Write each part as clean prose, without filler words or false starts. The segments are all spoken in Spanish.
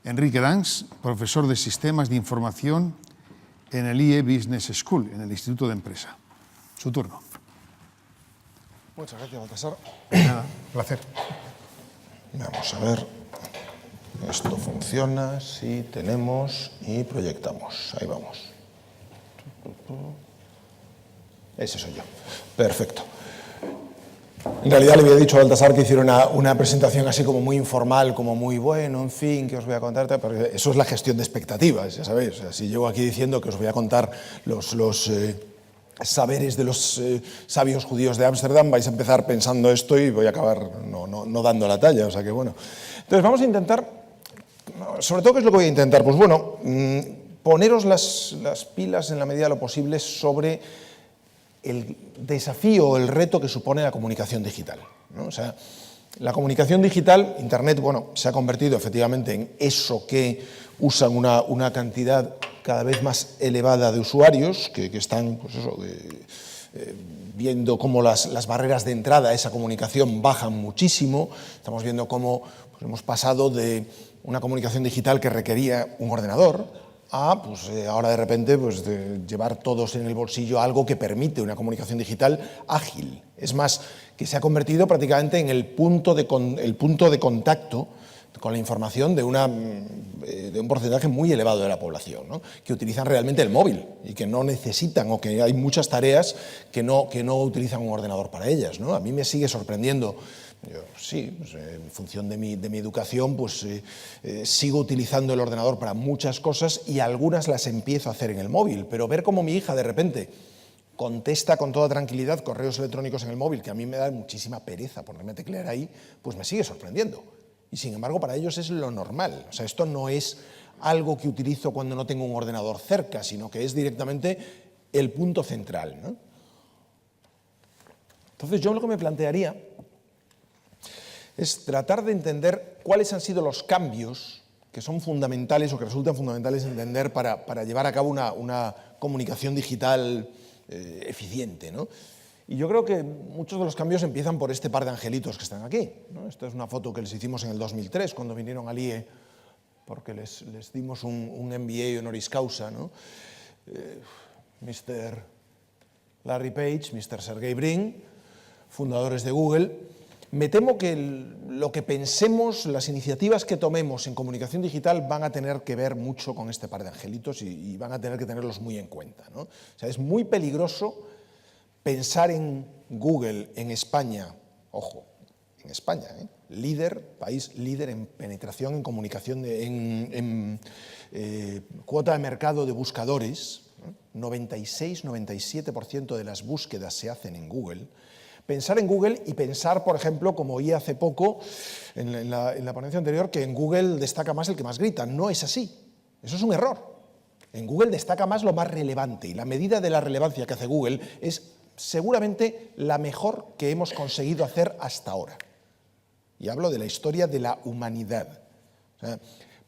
Enrique Dans, profesor de Sistemas de Información en el IE Business School, en el Instituto de Empresa. Su turno. Muchas gracias, Baltasar. Nada, placer. Vamos a ver. Esto funciona, sí, tenemos y proyectamos. Ahí vamos. Ese soy yo. Perfecto. En realidad le había dicho a Baltasar que hiciera una presentación así como muy informal, como muy bueno, en fin, que os voy a contar, pero eso es la gestión de expectativas, ya sabéis. O sea, si llego aquí diciendo que os voy a contar los saberes de los sabios judíos de Ámsterdam, vais a empezar pensando esto y voy a acabar no dando la talla, o sea que bueno. Entonces vamos a intentar, sobre todo, ¿qué es lo que voy a intentar? Pues bueno, poneros las pilas en la medida de lo posible sobre el desafío o el reto que supone la comunicación digital, ¿no? O sea, la comunicación digital, Internet, bueno, se ha convertido efectivamente en eso que usan una cantidad cada vez más elevada de usuarios que están, pues eso, viendo cómo las barreras de entrada a esa comunicación bajan muchísimo. Estamos viendo cómo pues, hemos pasado de una comunicación digital que requería un ordenador a, pues ahora de repente, pues de llevar todos en el bolsillo algo que permite una comunicación digital ágil. Es más, que se ha convertido prácticamente en el punto de contacto con la información de un porcentaje muy elevado de la población, ¿no? Que utilizan realmente el móvil y que no necesitan, o que hay muchas tareas que no utilizan un ordenador para ellas, ¿no? A mí me sigue sorprendiendo. Yo, sí, pues, en función de mi educación, pues sigo utilizando el ordenador para muchas cosas y algunas las empiezo a hacer en el móvil, pero ver cómo mi hija de repente contesta con toda tranquilidad correos electrónicos en el móvil, que a mí me da muchísima pereza ponerme a teclear ahí, pues me sigue sorprendiendo. Y sin embargo para ellos es lo normal. O sea, esto no es algo que utilizo cuando no tengo un ordenador cerca, sino que es directamente el punto central, ¿no? Entonces yo lo que me plantearía es tratar de entender cuáles han sido los cambios que son fundamentales o que resultan fundamentales entender para llevar a cabo una comunicación digital eficiente, ¿no? Y yo creo que muchos de los cambios empiezan por este par de angelitos que están aquí, ¿no? Esta es una foto que les hicimos en el 2003 cuando vinieron al IE, porque les dimos un MBA honoris causa, ¿no? Mr. Larry Page, Mr. Sergey Brin, fundadores de Google. Me temo que lo que pensemos, las iniciativas que tomemos en comunicación digital van a tener que ver mucho con este par de angelitos y van a tener que tenerlos muy en cuenta, ¿no? O sea, es muy peligroso pensar en Google en España, ojo, en España, país líder en penetración en comunicación, en cuota de mercado de buscadores, 96-97% de las búsquedas se hacen en Google. Pensar en Google y pensar, por ejemplo, como oí hace poco en la ponencia anterior, que en Google destaca más el que más grita. No es así, eso es un error. En Google destaca más lo más relevante y la medida de la relevancia que hace Google es seguramente la mejor que hemos conseguido hacer hasta ahora. Y hablo de la historia de la humanidad. O sea,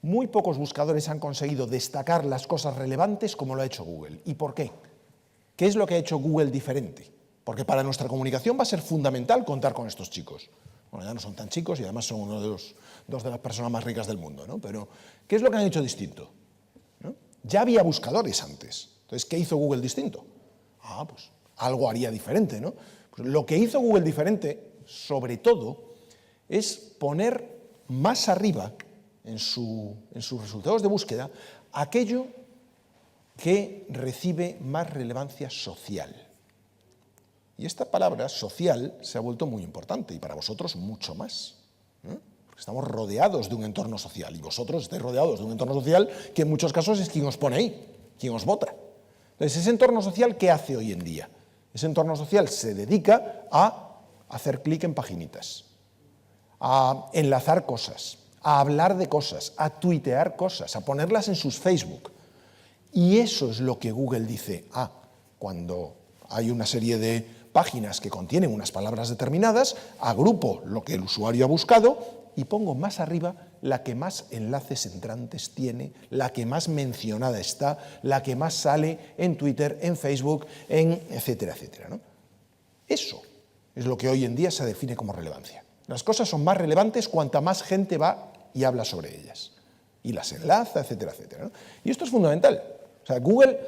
muy pocos buscadores han conseguido destacar las cosas relevantes como lo ha hecho Google. ¿Y por qué? ¿Qué es lo que ha hecho Google diferente? Porque para nuestra comunicación va a ser fundamental contar con estos chicos. Bueno, ya no son tan chicos y además son uno de dos de las personas más ricas del mundo, ¿no? Pero, ¿qué es lo que han hecho distinto? ¿No? Ya había buscadores antes. Entonces, ¿qué hizo Google distinto? Pues algo haría diferente, ¿no? Pues lo que hizo Google diferente, sobre todo, es poner más arriba en sus resultados de búsqueda aquello que recibe más relevancia social. Y esta palabra social se ha vuelto muy importante y para vosotros mucho más, ¿no? Porque estamos rodeados de un entorno social y vosotros estáis rodeados de un entorno social que en muchos casos es quien os pone ahí, quien os vota. Entonces, ese entorno social, ¿qué hace hoy en día? Ese entorno social se dedica a hacer clic en paginitas, a enlazar cosas, a hablar de cosas, a tuitear cosas, a ponerlas en sus Facebook. Y eso es lo que Google dice, cuando hay una serie de páginas que contienen unas palabras determinadas, agrupo lo que el usuario ha buscado y pongo más arriba la que más enlaces entrantes tiene, la que más mencionada está, la que más sale en Twitter, en Facebook, etcétera, etcétera, ¿no? Eso es lo que hoy en día se define como relevancia. Las cosas son más relevantes cuanta más gente va y habla sobre ellas. y las enlaza, etcétera, etcétera, ¿no? Y esto es fundamental. O sea, Google,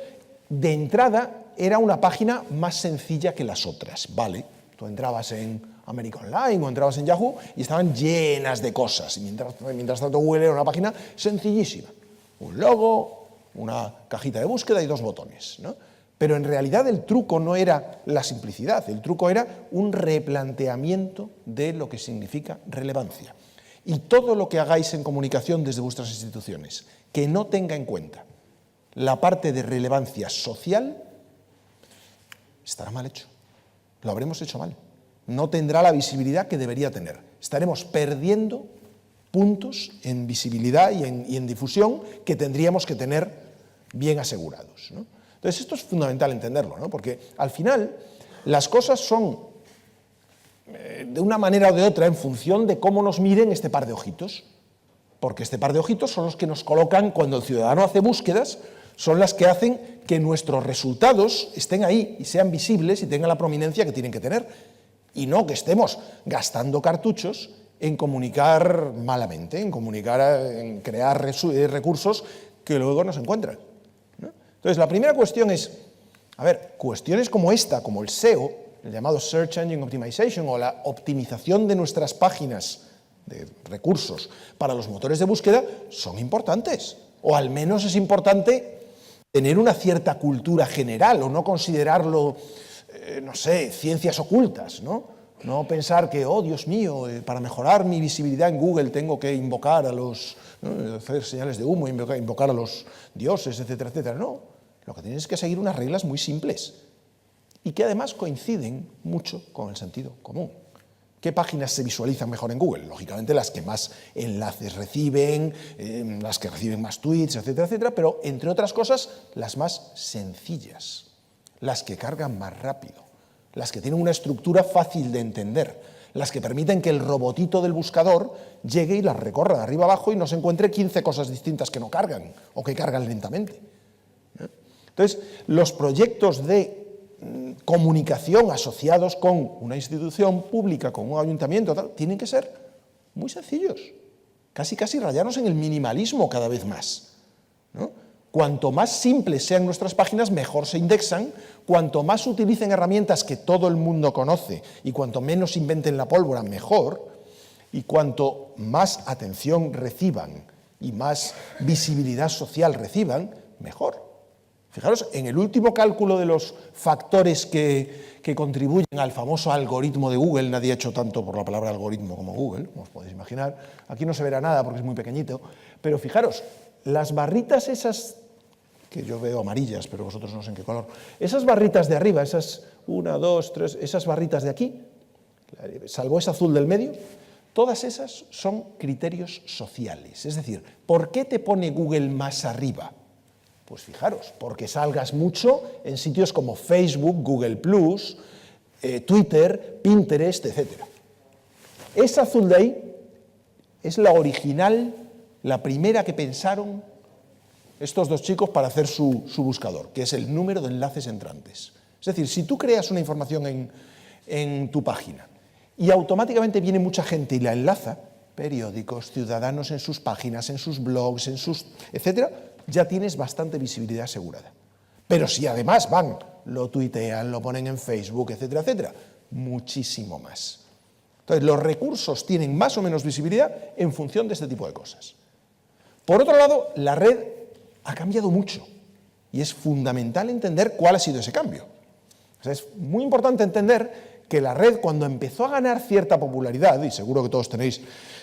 de entrada, era una página más sencilla que las otras, ¿vale? Tú entrabas en America Online o entrabas en Yahoo y estaban llenas de cosas. Y mientras tanto Google era una página sencillísima. Un logo, una cajita de búsqueda y 2 botones, ¿no? Pero en realidad el truco no era la simplicidad, el truco era un replanteamiento de lo que significa relevancia. Y todo lo que hagáis en comunicación desde vuestras instituciones, que no tenga en cuenta la parte de relevancia social, estará mal hecho. Lo habremos hecho mal. No tendrá la visibilidad que debería tener. Estaremos perdiendo puntos en visibilidad y en difusión que tendríamos que tener bien asegurados, ¿no? Entonces, esto es fundamental entenderlo, ¿no? Porque al final las cosas son de una manera o de otra en función de cómo nos miren este par de ojitos. Porque este par de ojitos son los que nos colocan, cuando el ciudadano hace búsquedas, son las que hacen que nuestros resultados estén ahí y sean visibles y tengan la prominencia que tienen que tener. Y no que estemos gastando cartuchos en comunicar malamente, en crear recursos que luego no se encuentran, ¿no? Entonces, la primera cuestión es, a ver, cuestiones como esta, como el SEO, el llamado Search Engine Optimization, o la optimización de nuestras páginas de recursos para los motores de búsqueda, son importantes. O al menos es importante tener una cierta cultura general, o no considerarlo, no sé, ciencias ocultas, ¿no? No pensar que, oh, Dios mío, para mejorar mi visibilidad en Google tengo que invocar a los, ¿no?, hacer señales de humo, invocar a los dioses, etcétera, etcétera. No, lo que tienes es que seguir unas reglas muy simples y que además coinciden mucho con el sentido común. ¿Qué páginas se visualizan mejor en Google? Lógicamente las que más enlaces reciben, las que reciben más tweets, etcétera, etcétera, pero entre otras cosas, las más sencillas, las que cargan más rápido, las que tienen una estructura fácil de entender, las que permiten que el robotito del buscador llegue y las recorra de arriba abajo y no se encuentre 15 cosas distintas que no cargan o que cargan lentamente. Entonces, los proyectos de comunicación asociados con una institución pública, con un ayuntamiento, tal, tienen que ser muy sencillos, casi rayarnos en el minimalismo cada vez más, ¿no? Cuanto más simples sean nuestras páginas, mejor se indexan. Cuanto más utilicen herramientas que todo el mundo conoce y cuanto menos inventen la pólvora, mejor. Y cuanto más atención reciban y más visibilidad social reciban, mejor. Fijaros, en el último cálculo de los factores que contribuyen al famoso algoritmo de Google, nadie ha hecho tanto por la palabra algoritmo como Google, como os podéis imaginar. Aquí no se verá nada porque es muy pequeñito, pero fijaros, las barritas esas, que yo veo amarillas, pero vosotros no sé en qué color, esas barritas de arriba, esas 1, 2, 3, esas barritas de aquí, salvo ese azul del medio, todas esas son criterios sociales. Es decir, ¿por qué te pone Google más arriba? Pues fijaros, porque salgas mucho en sitios como Facebook, Google+, Twitter, Pinterest, etc. Esa azul de ahí es la original, la primera que pensaron estos dos chicos para hacer su buscador, que es el número de enlaces entrantes. Es decir, si tú creas una información en tu página y automáticamente viene mucha gente y la enlaza, periódicos, ciudadanos en sus páginas, en sus blogs, etcétera, ya tienes bastante visibilidad asegurada. Pero si además van, lo tuitean, lo ponen en Facebook, etcétera, etcétera, muchísimo más. Entonces, los recursos tienen más o menos visibilidad en función de este tipo de cosas. Por otro lado, la red ha cambiado mucho y es fundamental entender cuál ha sido ese cambio. O sea, es muy importante entender que la red, cuando empezó a ganar cierta popularidad, y seguro que todos tenéis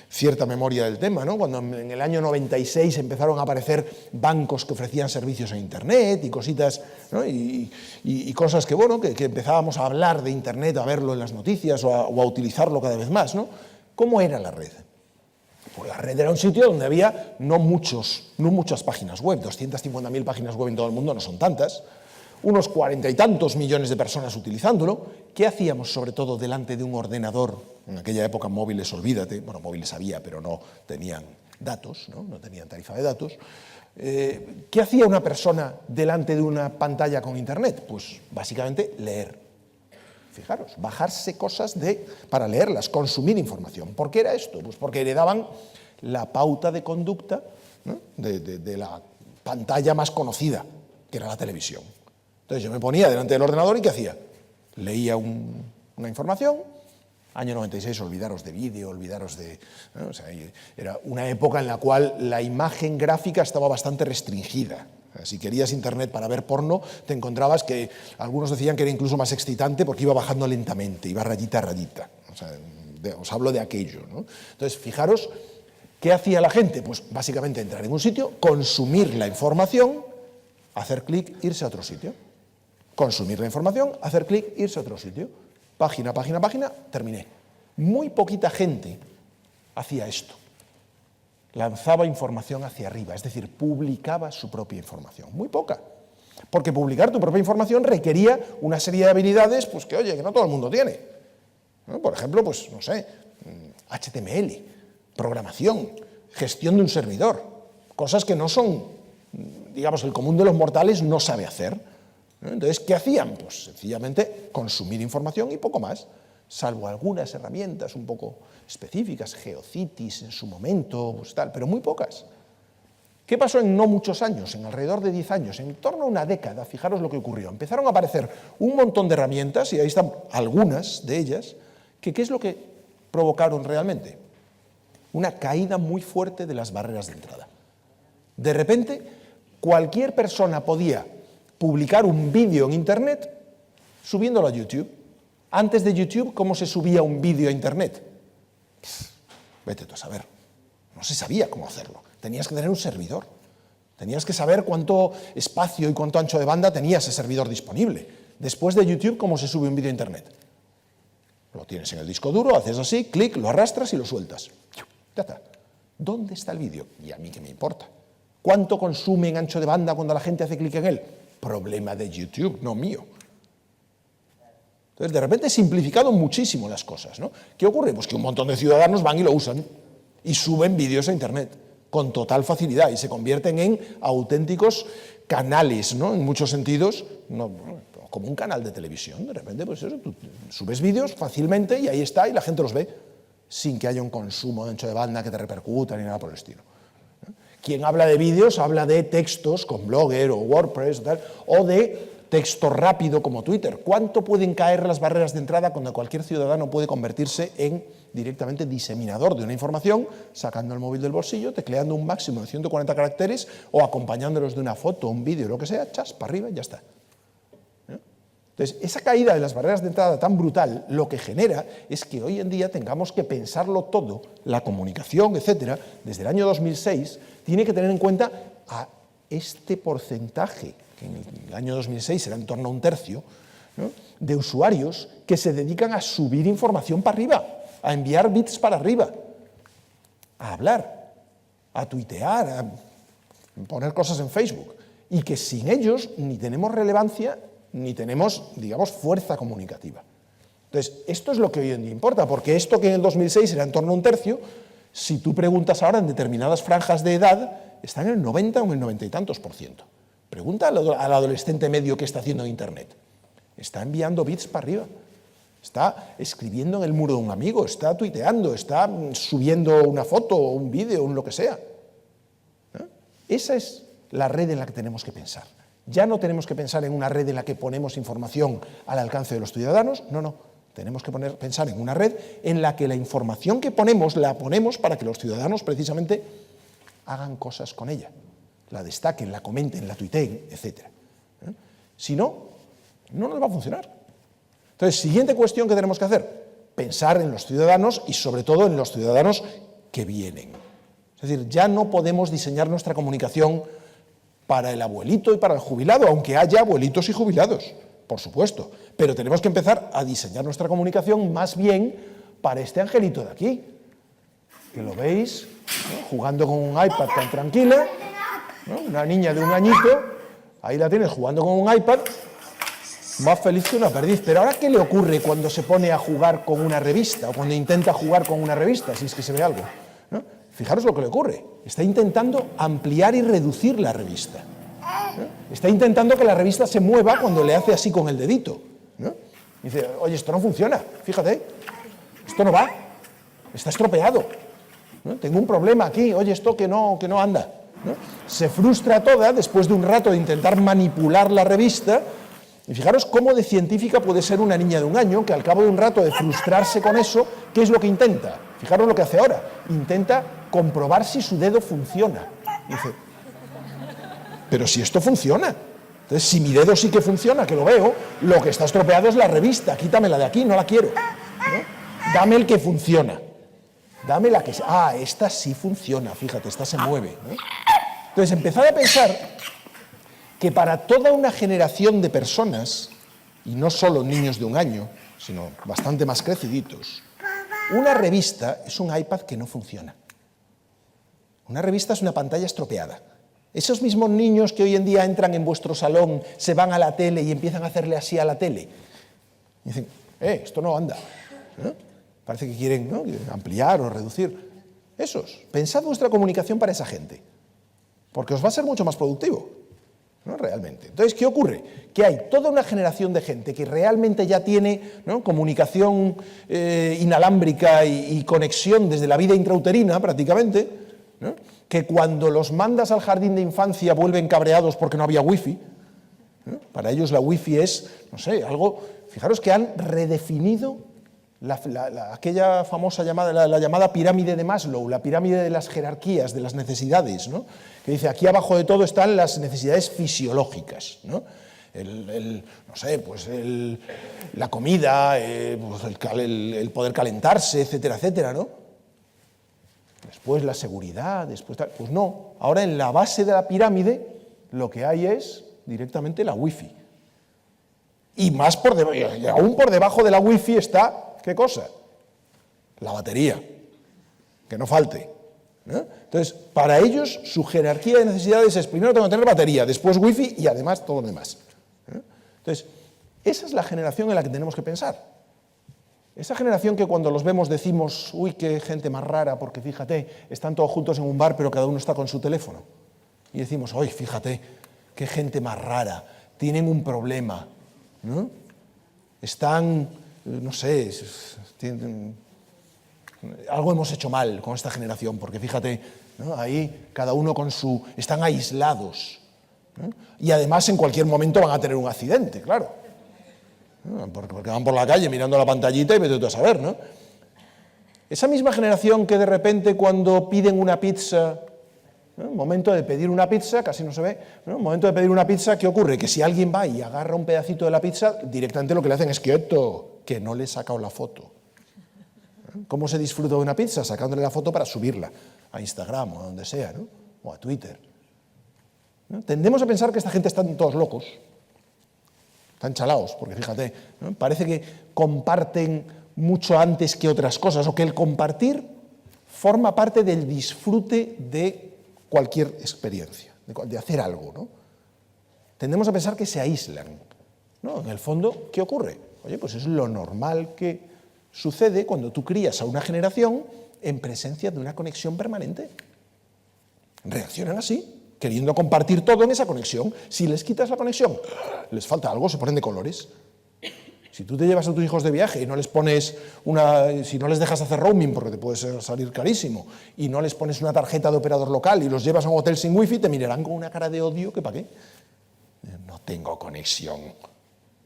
cierta memoria del tema, ¿no? Cuando en el año 96 empezaron a aparecer bancos que ofrecían servicios en Internet y cositas, ¿no? y cosas que, bueno, que empezábamos a hablar de Internet, a verlo en las noticias o a utilizarlo cada vez más, ¿no? ¿Cómo era la red? Pues la red era un sitio donde había no muchas páginas web, 250.000 páginas web en todo el mundo, no son tantas, unos 40 y tantos millones de personas utilizándolo. ¿Qué hacíamos sobre todo delante de un ordenador? En aquella época móviles, olvídate, bueno, móviles había, pero no tenían datos, no tenían tarifa de datos. ¿Qué hacía una persona delante de una pantalla con Internet? Pues básicamente leer. Fijaros, bajarse cosas para leerlas, consumir información. ¿Por qué era esto? Pues porque heredaban la pauta de conducta ¿no? de la pantalla más conocida, que era la televisión. Entonces yo me ponía delante del ordenador y ¿qué hacía? Leía una información, año 96, olvidaros de vídeo, olvidaros de... ¿no? O sea, era una época en la cual la imagen gráfica estaba bastante restringida. Si querías internet para ver porno, te encontrabas que algunos decían que era incluso más excitante porque iba bajando lentamente, iba rayita a rayita. O sea, os hablo de aquello, ¿no? Entonces, fijaros, ¿qué hacía la gente? Pues básicamente entrar en un sitio, consumir la información, hacer clic, irse a otro sitio. Consumir la información, hacer clic, irse a otro sitio. Página, página, página, terminé. Muy poquita gente hacía esto. Lanzaba información hacia arriba, es decir, publicaba su propia información. Muy poca. Porque publicar tu propia información requería una serie de habilidades, pues que, oye, que no todo el mundo tiene, ¿no? Por ejemplo, pues, no sé, HTML, programación, gestión de un servidor, cosas que no son, digamos, el común de los mortales no sabe hacer, ¿no? Entonces, ¿qué hacían? Pues sencillamente consumir información y poco más, salvo algunas herramientas un poco específicas, GeoCities en su momento, pues tal, pero muy pocas. ¿Qué pasó en no muchos años, en alrededor de 10 años, en torno a una década? Fijaros lo que ocurrió. Empezaron a aparecer un montón de herramientas, y ahí están algunas de ellas, que ¿qué es lo que provocaron realmente? Una caída muy fuerte de las barreras de entrada. De repente, cualquier persona podía publicar un vídeo en Internet subiéndolo a YouTube. Antes de YouTube, ¿cómo se subía un vídeo a Internet? Vete tú a saber. No se sabía cómo hacerlo. Tenías que tener un servidor. Tenías que saber cuánto espacio y cuánto ancho de banda tenía ese servidor disponible. Después de YouTube, ¿cómo se sube un vídeo a Internet? Lo tienes en el disco duro, haces así, clic, lo arrastras y lo sueltas. Ya está. ¿Dónde está el vídeo? Y a mí qué me importa. ¿Cuánto consume en ancho de banda cuando la gente hace clic en él? Problema de YouTube, no mío. Entonces, de repente, he simplificado muchísimo las cosas, ¿no? ¿Qué ocurre? Pues que un montón de ciudadanos van y lo usan y suben vídeos a Internet con total facilidad y se convierten en auténticos canales, ¿no? En muchos sentidos, no, como un canal de televisión. De repente, pues eso, tú subes vídeos fácilmente y ahí está y la gente los ve sin que haya un consumo de ancho de banda que te repercuta ni nada por el estilo. Quien habla de vídeos habla de textos con Blogger o WordPress o de texto rápido como Twitter. ¿Cuánto pueden caer las barreras de entrada cuando cualquier ciudadano puede convertirse en directamente diseminador de una información, sacando el móvil del bolsillo, tecleando un máximo de 140 caracteres o acompañándolos de una foto, un vídeo, lo que sea, chas, para arriba y ya está? Entonces, esa caída de las barreras de entrada tan brutal, lo que genera es que hoy en día tengamos que pensarlo todo, la comunicación, etcétera, desde el año 2006, tiene que tener en cuenta a este porcentaje, que en el año 2006 era en torno a un tercio, ¿no?, de usuarios que se dedican a subir información para arriba, a enviar bits para arriba, a hablar, a tuitear, a poner cosas en Facebook, y que sin ellos ni tenemos relevancia ni tenemos, digamos, fuerza comunicativa. Entonces, esto es lo que hoy en día importa, porque esto que en el 2006 era en torno a un tercio, si tú preguntas ahora en determinadas franjas de edad, está en el 90 o en el 90 y tantos %. Pregunta al adolescente medio qué está haciendo en Internet. Está enviando bits para arriba, está escribiendo en el muro de un amigo, está tuiteando, está subiendo una foto o un vídeo o lo que sea. ¿No? Esa es la red en la que tenemos que pensar. Ya no tenemos que pensar en una red en la que ponemos información al alcance de los ciudadanos, no. Tenemos que pensar en una red en la que la información que ponemos, la ponemos para que los ciudadanos precisamente hagan cosas con ella, la destaquen, la comenten, la tuiteen, etc. Si no, no nos va a funcionar. Entonces, siguiente cuestión que tenemos que hacer, pensar en los ciudadanos y sobre todo en los ciudadanos que vienen. Es decir, ya no podemos diseñar nuestra comunicación para el abuelito y para el jubilado, aunque haya abuelitos y jubilados, por supuesto. Pero tenemos que empezar a diseñar nuestra comunicación más bien para este angelito de aquí, que lo veis, ¿no?, jugando con un iPad tan tranquila, ¿no?, una niña de 1 añito, ahí la tienes jugando con un iPad, más feliz que una perdiz. Pero ahora, ¿qué le ocurre cuando se pone a jugar con una revista o cuando intenta jugar con una revista, si es que se ve algo? ¿No? Fijaros lo que le ocurre. Está intentando ampliar y reducir la revista, ¿no? Está intentando que la revista se mueva cuando le hace así con el dedito, ¿no? Dice, oye, esto no funciona, fíjate, esto no va, está estropeado, ¿no? Tengo un problema aquí, oye, esto que no anda, ¿no? Se frustra toda después de un rato de intentar manipular la revista. Y fijaros cómo de científica puede ser una niña de 1 año que al cabo de un rato de frustrarse con eso, ¿qué es lo que intenta? Fijaros lo que hace ahora. Intenta comprobar si su dedo funciona. Y dice, pero si esto funciona. Entonces, si mi dedo sí que funciona, que lo veo, lo que está estropeado es la revista. Quítamela de aquí, no la quiero, ¿no? Dame el que funciona. Dame la que... Ah, esta sí funciona, fíjate, esta se mueve, ¿no? Entonces, empezad a pensar que para toda una generación de personas, y no solo niños de 1 año, sino bastante más creciditos, una revista es un iPad que no funciona. Una revista es una pantalla estropeada. Esos mismos niños que hoy en día entran en vuestro salón, se van a la tele y empiezan a hacerle así a la tele, y dicen, esto no anda, ¿no? Parece que quieren, ¿no?, ampliar o reducir. Esos, pensad vuestra comunicación para esa gente, porque os va a ser mucho más productivo, ¿no?, realmente. Entonces, ¿qué ocurre? Que hay toda una generación de gente que realmente ya tiene, ¿no?, comunicación inalámbrica y conexión desde la vida intrauterina, prácticamente, ¿no?, que cuando los mandas al jardín de infancia vuelven cabreados porque no había wifi, ¿no? Para ellos la wifi es, no sé, algo... Fijaros que han redefinido aquella famosa llamada, la llamada pirámide de Maslow, la pirámide de las jerarquías, de las necesidades, ¿no?, que dice, aquí abajo de todo están las necesidades fisiológicas, ¿no? No sé, pues la comida, pues el poder calentarse, etcétera, etcétera, ¿no? Después la seguridad, después tal. Pues no, ahora en la base de la pirámide lo que hay es directamente la wifi. Y más aún por debajo de la wifi está, ¿qué cosa? La batería, que no falte, ¿no? Entonces, para ellos su jerarquía de necesidades es primero tengo que tener batería, después wifi y además todo lo demás, ¿no? Entonces, esa es la generación en la que tenemos que pensar. Esa generación que cuando los vemos decimos, uy, qué gente más rara, porque fíjate, están todos juntos en un bar, pero cada uno está con su teléfono. Y decimos, uy, fíjate, qué gente más rara, tienen un problema, ¿no? Están, no sé, algo hemos hecho mal con esta generación, porque fíjate, ¿no?, ahí cada uno con su... están aislados, ¿no? Y además en cualquier momento van a tener un accidente, claro. Porque van por la calle mirando la pantallita y vete tú a saber, ¿no? Esa misma generación que de repente cuando piden una pizza, ¿no?, momento de pedir una pizza, casi no se ve, ¿no?, momento de pedir una pizza, ¿qué ocurre? Que si alguien va y agarra un pedacito de la pizza, directamente lo que le hacen es quieto, que no le he sacado la foto. ¿Cómo se disfruta de una pizza? Sacándole la foto para subirla a Instagram o a donde sea, ¿no?, o a Twitter, ¿no? Tendemos a pensar que esta gente están todos locos. Están chalaos, porque fíjate, ¿no?, parece que comparten mucho antes que otras cosas, o que el compartir forma parte del disfrute de cualquier experiencia, de hacer algo, ¿no? Tendemos a pensar que se aíslan, ¿no? En el fondo, ¿qué ocurre? Oye, pues es lo normal que sucede cuando tú crías a una generación en presencia de una conexión permanente. Reaccionan así, queriendo compartir todo en esa conexión. Si les quitas la conexión, les falta algo, se ponen de colores. Si tú te llevas a tus hijos de viaje y no les pones si no les dejas hacer roaming porque te puede salir carísimo, y no les pones una tarjeta de operador local y los llevas a un hotel sin wifi, te mirarán con una cara de odio que ¿para qué? No tengo conexión,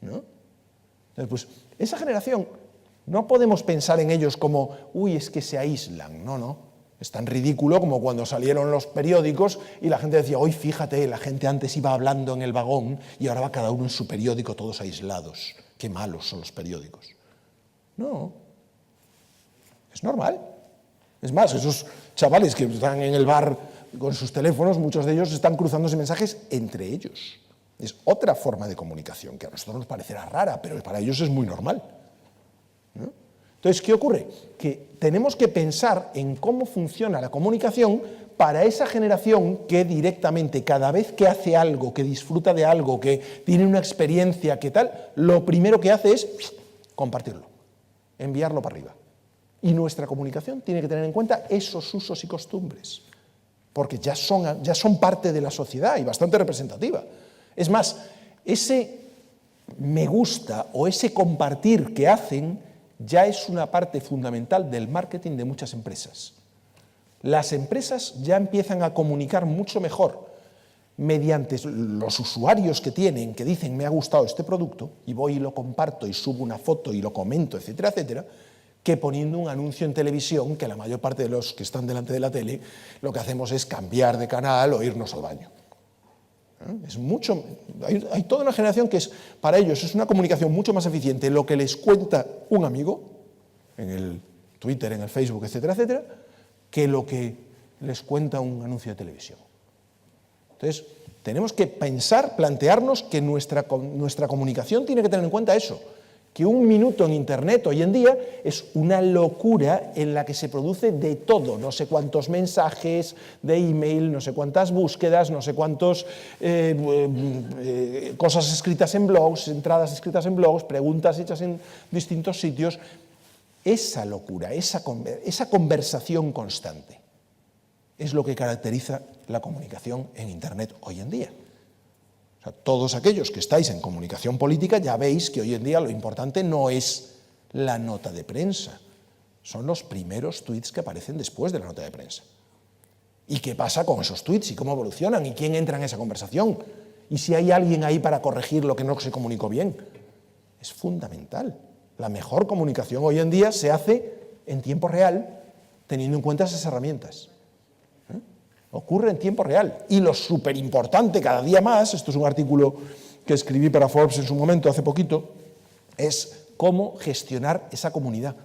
¿no? Entonces, pues, esa generación, no podemos pensar en ellos como, uy, es que se aíslan, no. Es tan ridículo como cuando salieron los periódicos y la gente decía, hoy fíjate, la gente antes iba hablando en el vagón y ahora va cada uno en su periódico todos aislados. Qué malos son los periódicos. No, es normal. Es más, esos chavales que están en el bar con sus teléfonos, muchos de ellos están cruzándose mensajes entre ellos. Es otra forma de comunicación que a nosotros nos parecerá rara, pero para ellos es muy normal, ¿no? Entonces, ¿qué ocurre? Que tenemos que pensar en cómo funciona la comunicación para esa generación que directamente, cada vez que hace algo, que disfruta de algo, que tiene una experiencia, que tal, lo primero que hace es compartirlo, enviarlo para arriba. Y nuestra comunicación tiene que tener en cuenta esos usos y costumbres, porque ya son parte de la sociedad y bastante representativa. Es más, ese me gusta o ese compartir que hacen ya es una parte fundamental del marketing de muchas empresas. Las empresas ya empiezan a comunicar mucho mejor mediante los usuarios que tienen, que dicen me ha gustado este producto, y voy y lo comparto y subo una foto y lo comento, etcétera, etcétera, que poniendo un anuncio en televisión, que la mayor parte de los que están delante de la tele, lo que hacemos es cambiar de canal o irnos al baño. Hay toda una generación que para ellos es una comunicación mucho más eficiente lo que les cuenta un amigo, en el Twitter, en el Facebook, etcétera, etcétera, que lo que les cuenta un anuncio de televisión. Entonces, tenemos que pensar, plantearnos que nuestra comunicación tiene que tener en cuenta eso, que un minuto en Internet hoy en día es una locura en la que se produce de todo, no sé cuántos mensajes de email, no sé cuántas búsquedas, no sé cuántas cosas escritas en blogs, entradas escritas en blogs, preguntas hechas en distintos sitios. Esa locura, esa conversación constante es lo que caracteriza la comunicación en Internet hoy en día. O sea, todos aquellos que estáis en comunicación política ya veis que hoy en día lo importante no es la nota de prensa, son los primeros tweets que aparecen después de la nota de prensa. ¿Y qué pasa con esos tweets? ¿Y cómo evolucionan? ¿Y quién entra en esa conversación? ¿Y si hay alguien ahí para corregir lo que no se comunicó bien? Es fundamental. La mejor comunicación hoy en día se hace en tiempo real, teniendo en cuenta esas herramientas. Ocurre en tiempo real. Y lo súper importante cada día más, esto es un artículo que escribí para Forbes en su momento, hace poquito, es cómo gestionar esa comunidad.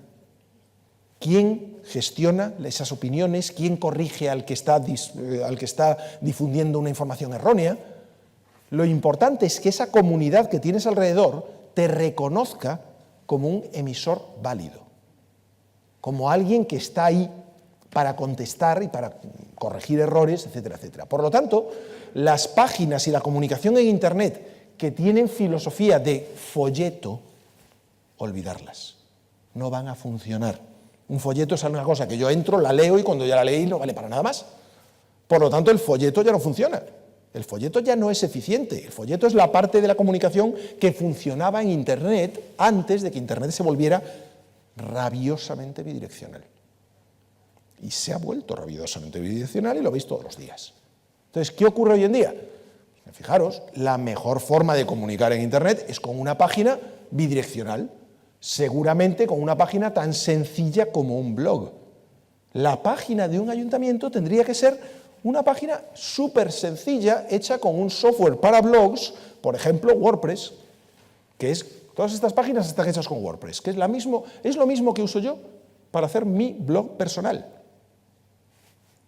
¿Quién gestiona esas opiniones? ¿Quién corrige al que está difundiendo una información errónea? Lo importante es que esa comunidad que tienes alrededor te reconozca como un emisor válido, como alguien que está ahí para contestar y para corregir errores, etcétera, etcétera. Por lo tanto, las páginas y la comunicación en Internet que tienen filosofía de folleto, olvidarlas. No van a funcionar. Un folleto es una cosa que yo entro, la leo y cuando ya la leí no vale para nada más. Por lo tanto, el folleto ya no funciona. El folleto ya no es eficiente. El folleto es la parte de la comunicación que funcionaba en Internet antes de que Internet se volviera rabiosamente bidireccional. Y se ha vuelto rabiosamente bidireccional y lo veis todos los días. Entonces, ¿qué ocurre hoy en día? Fijaros, la mejor forma de comunicar en Internet es con una página bidireccional, seguramente con una página tan sencilla como un blog. La página de un ayuntamiento tendría que ser una página súper sencilla, hecha con un software para blogs, por ejemplo, WordPress, que es, todas estas páginas están hechas con WordPress, que es lo mismo que uso yo para hacer mi blog personal.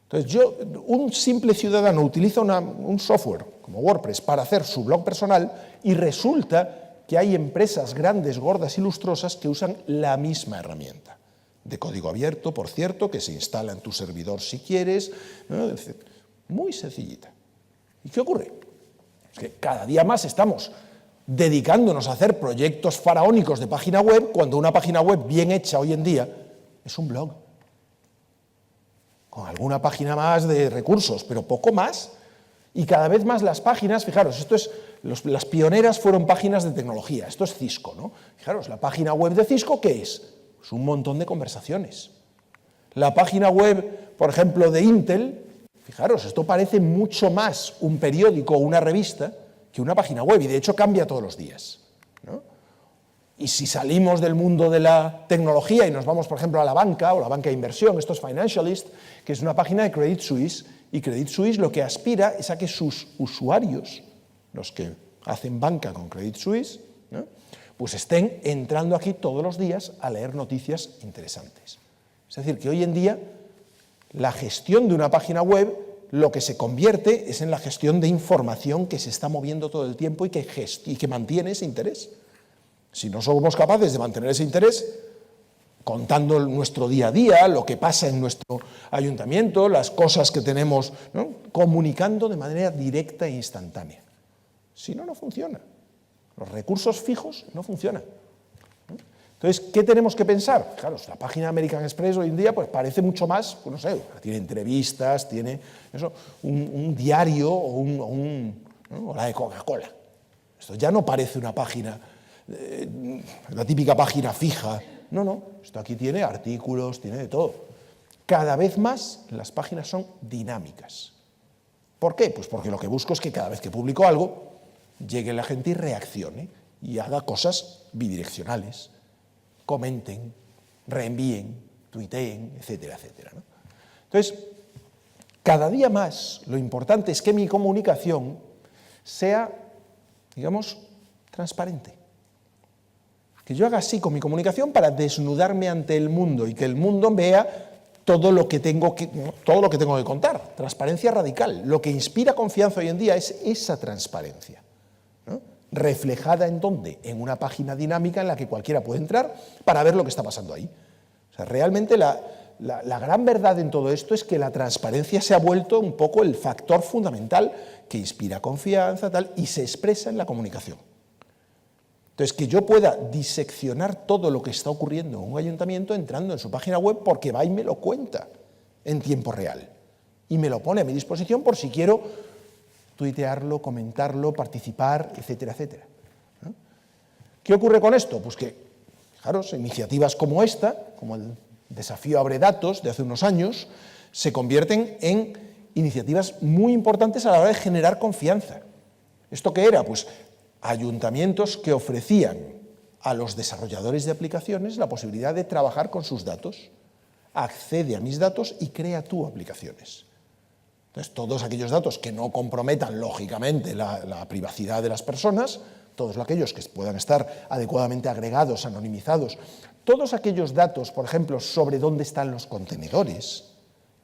Entonces, un simple ciudadano utiliza un software como WordPress para hacer su blog personal y resulta que hay empresas grandes, gordas y lustrosas que usan la misma herramienta. De código abierto, por cierto, que se instala en tu servidor si quieres, ¿no? Muy sencillita. ¿Y qué ocurre? Es que cada día más estamos dedicándonos a hacer proyectos faraónicos de página web, cuando una página web bien hecha hoy en día es un blog. Con alguna página más de recursos, pero poco más. Y cada vez más las páginas, fijaros, las pioneras fueron páginas de tecnología, esto es Cisco, ¿no? Fijaros, la página web de Cisco, ¿qué es? Es un montón de conversaciones. La página web, por ejemplo, de Intel, fijaros, esto parece mucho más un periódico o una revista que una página web, y de hecho cambia todos los días, ¿no? Y si salimos del mundo de la tecnología y nos vamos, por ejemplo, a la banca o la banca de inversión, esto es Financialist, que es una página de Credit Suisse, y Credit Suisse lo que aspira es a que sus usuarios, los que hacen banca con Credit Suisse, ¿no?, pues estén entrando aquí todos los días a leer noticias interesantes. Es decir, que hoy en día la gestión de una página web lo que se convierte es en la gestión de información que se está moviendo todo el tiempo y que mantiene ese interés. Si no somos capaces de mantener ese interés, contando nuestro día a día, lo que pasa en nuestro ayuntamiento, las cosas que tenemos, ¿no?, comunicando de manera directa e instantánea. Si no, no funciona. Los recursos fijos no funcionan. Entonces, ¿qué tenemos que pensar? Fijaros, la página American Express hoy en día pues parece mucho más, pues no sé, tiene entrevistas, tiene eso, un diario o la de Coca-Cola. Esto ya no parece una página, la típica página fija. No, esto aquí tiene artículos, tiene de todo. Cada vez más las páginas son dinámicas. ¿Por qué? Pues porque lo que busco es que cada vez que publico algo, llegue la gente y reaccione y haga cosas bidireccionales, comenten, reenvíen, tuiteen, etcétera, etcétera, ¿no? Entonces, cada día más lo importante es que mi comunicación sea, digamos, transparente. Que yo haga así con mi comunicación para desnudarme ante el mundo y que el mundo vea todo lo que tengo que contar. Transparencia radical. Lo que inspira confianza hoy en día es esa transparencia, ¿no? ¿Reflejada en dónde? En una página dinámica en la que cualquiera puede entrar para ver lo que está pasando ahí. O sea, realmente la gran verdad en todo esto es que la transparencia se ha vuelto un poco el factor fundamental que inspira confianza y se expresa en la comunicación. Entonces, que yo pueda diseccionar todo lo que está ocurriendo en un ayuntamiento entrando en su página web porque va y me lo cuenta en tiempo real y me lo pone a mi disposición por si quiero tuitearlo, comentarlo, participar, etcétera, etcétera, ¿no? ¿Qué ocurre con esto? Pues que, fijaros, iniciativas como esta, como el Desafío Abre Datos de hace unos años, se convierten en iniciativas muy importantes a la hora de generar confianza. ¿Esto qué era? Pues ayuntamientos que ofrecían a los desarrolladores de aplicaciones la posibilidad de trabajar con sus datos. Accede a mis datos y crea tú aplicaciones. Entonces, todos aquellos datos que no comprometan, lógicamente, la privacidad de las personas, todos aquellos que puedan estar adecuadamente agregados, anonimizados, todos aquellos datos, por ejemplo, sobre dónde están los contenedores,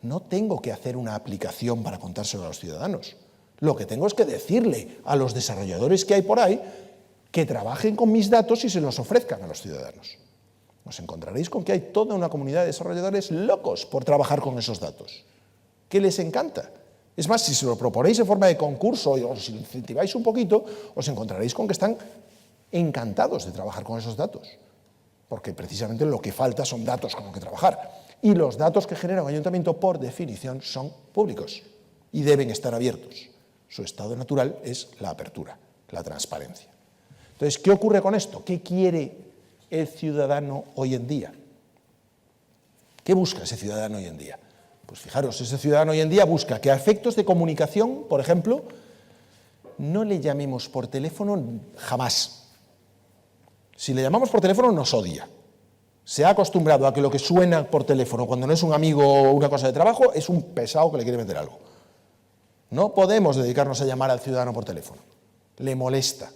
no tengo que hacer una aplicación para contárselo a los ciudadanos. Lo que tengo es que decirle a los desarrolladores que hay por ahí que trabajen con mis datos y se los ofrezcan a los ciudadanos. Os encontraréis con que hay toda una comunidad de desarrolladores locos por trabajar con esos datos, que les encanta. Es más, si se lo proponéis en forma de concurso y os incentiváis un poquito, os encontraréis con que están encantados de trabajar con esos datos, porque precisamente lo que falta son datos con los que trabajar. Y los datos que genera un ayuntamiento, por definición, son públicos y deben estar abiertos. Su estado natural es la apertura, la transparencia. Entonces, ¿qué ocurre con esto? ¿Qué quiere el ciudadano hoy en día? ¿Qué busca ese ciudadano hoy en día? Pues fijaros, ese ciudadano hoy en día busca que a efectos de comunicación, por ejemplo, no le llamemos por teléfono jamás. Si le llamamos por teléfono nos odia. Se ha acostumbrado a que lo que suena por teléfono cuando no es un amigo o una cosa de trabajo es un pesado que le quiere meter algo. No podemos dedicarnos a llamar al ciudadano por teléfono. Le molesta.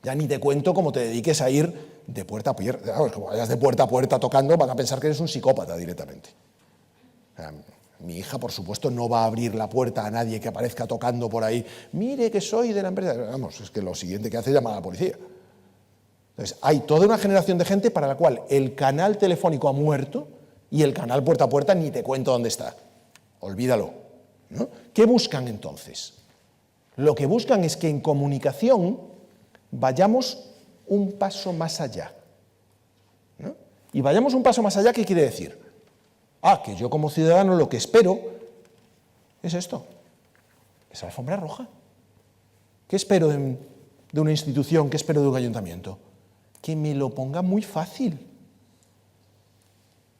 Ya ni te cuento cómo te dediques a ir de puerta a puerta. Como vayas de puerta a puerta tocando, van a pensar que eres un psicópata directamente. Mi hija, por supuesto, no va a abrir la puerta a nadie que aparezca tocando por ahí. Mire que soy de la empresa. Vamos, es que lo siguiente que hace es llamar a la policía. Entonces, hay toda una generación de gente para la cual el canal telefónico ha muerto y el canal puerta a puerta ni te cuento dónde está. Olvídalo, ¿no? ¿Qué buscan entonces? Lo que buscan es que en comunicación vayamos un paso más allá, ¿no? Y vayamos un paso más allá, ¿qué quiere decir? Que yo como ciudadano lo que espero es esto, es alfombra roja. ¿Qué espero de una institución? ¿Qué espero de un ayuntamiento? Que me lo ponga muy fácil.